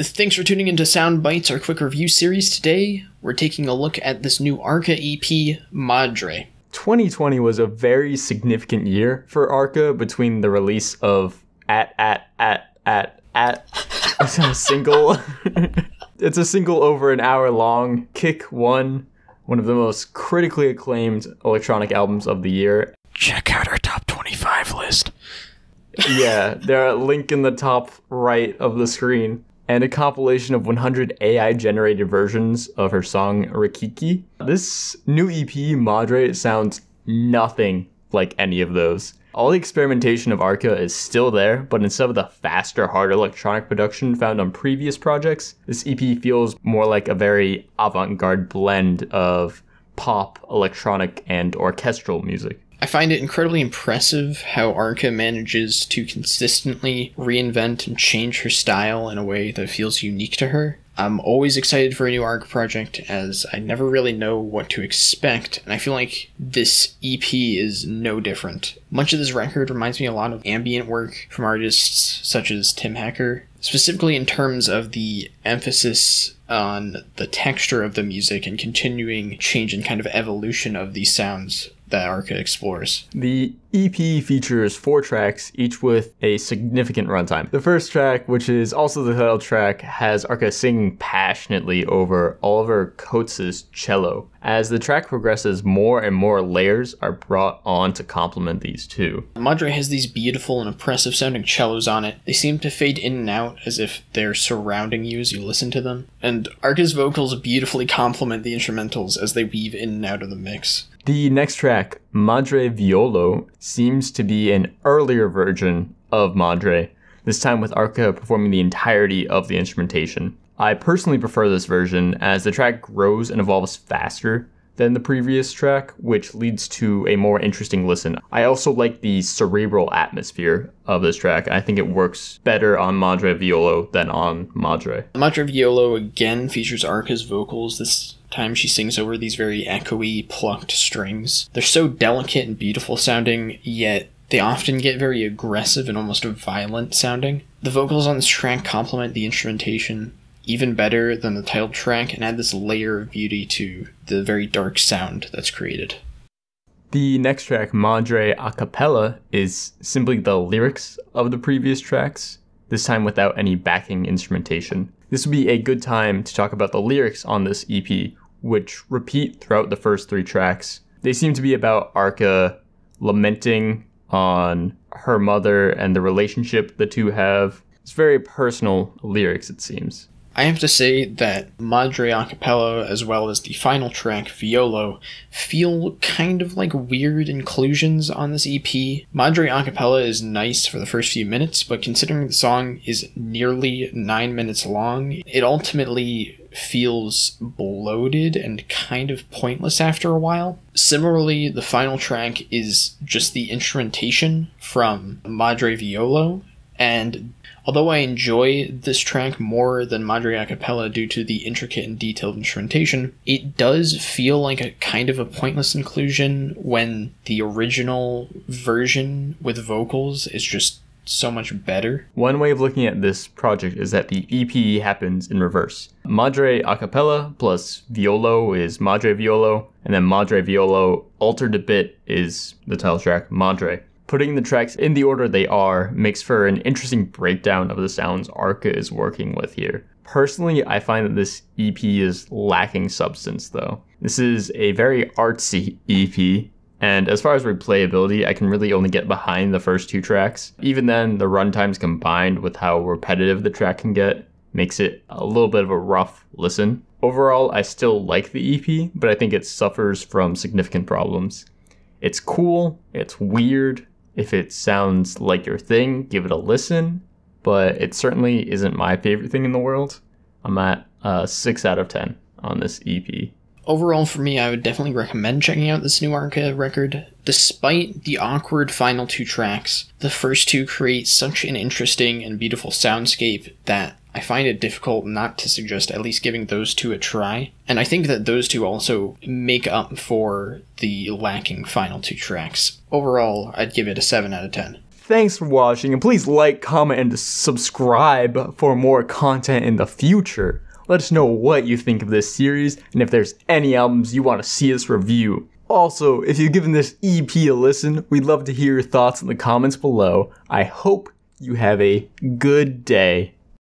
Thanks for tuning into Sound Bites, our quick review series. Today, we're taking a look at this new Arca EP, Madre. 2020 was a very significant year for Arca between the release of it's a single. It's a single over an hour long, Kick One of the most critically acclaimed electronic albums of the year. Check out our top 25 list. Yeah, they're a link in the top right of the screen. And a compilation of 100 AI-generated versions of her song Rikiki. This new EP, Madre, sounds nothing like any of those. All the experimentation of Arca is still there, but instead of the faster, harder electronic production found on previous projects, this EP feels more like a very avant-garde blend of pop, electronic, and orchestral music. I find it incredibly impressive how Arca manages to consistently reinvent and change her style in a way that feels unique to her. I'm always excited for a new Arca project, as I never really know what to expect, and I feel like this EP is no different. Much of this record reminds me a lot of ambient work from artists such as Tim Hecker, specifically in terms of the emphasis on the texture of the music and continuing change and kind of evolution of these sounds that Arca explores. The EP features 4 tracks, each with a significant runtime. The first track, which is also the title track, has Arca singing passionately over Oliver Coates' cello. As the track progresses, more and more layers are brought on to complement these two. Madre has these beautiful and impressive sounding cellos on it. They seem to fade in and out as if they're surrounding you as you listen to them. And Arca's vocals beautifully complement the instrumentals as they weave in and out of the mix. The next track, Madre Violo, seems to be an earlier version of Madre, this time with Arca performing the entirety of the instrumentation. I personally prefer this version as the track grows and evolves faster than the previous track, which leads to a more interesting listen. I also like the cerebral atmosphere of this track. I think it works better on Madre Violo than on Madre. Madre Violo again features Arca's vocals. This time she sings over these very echoey, plucked strings. They're so delicate and beautiful sounding, yet they often get very aggressive and almost violent sounding. The vocals on this track complement the instrumentation even better than the title track and add this layer of beauty to the very dark sound that's created. The next track, Madre a cappella, is simply the lyrics of the previous tracks, this time without any backing instrumentation. This would be a good time to talk about the lyrics on this EP, which repeat throughout the first 3 tracks. They seem to be about Arca lamenting on her mother and the relationship the two have. It's very personal lyrics, it seems. I have to say that Madre a cappella, as well as the final track, Violo, feel kind of like weird inclusions on this EP. Madre a cappella is nice for the first few minutes, but considering the song is nearly 9 minutes long, it ultimately feels bloated and kind of pointless after a while. Similarly, the final track is just the instrumentation from Madre Violo, and although I enjoy this track more than Madre a cappella due to the intricate and detailed instrumentation, it does feel like a kind of a pointless inclusion when the original version with vocals is just so much better. One way of looking at this project is that the EP happens in reverse. Madre a cappella plus Violo is Madre Violo, and then Madre Violo altered a bit is the title track, Madre. Putting the tracks in the order they are makes for an interesting breakdown of the sounds Arca is working with here. Personally, I find that this EP is lacking substance though. This is a very artsy EP, and as far as replayability, I can really only get behind the first 2 tracks. Even then, the runtimes combined with how repetitive the track can get makes it a little bit of a rough listen. Overall, I still like the EP, but I think it suffers from significant problems. It's cool, it's weird. If it sounds like your thing, give it a listen, but it certainly isn't my favorite thing in the world. I'm at 6 out of 10 on this EP. Overall, for me, I would definitely recommend checking out this new Arca record. Despite the awkward final 2 tracks, the first 2 create such an interesting and beautiful soundscape that I find it difficult not to suggest at least giving those 2 a try. And I think that those 2 also make up for the lacking final 2 tracks. Overall, I'd give it a 7 out of 10. Thanks for watching, and please like, comment, and subscribe for more content in the future. Let us know what you think of this series, and if there's any albums you want to see us review. Also, if you've given this EP a listen, we'd love to hear your thoughts in the comments below. I hope you have a good day.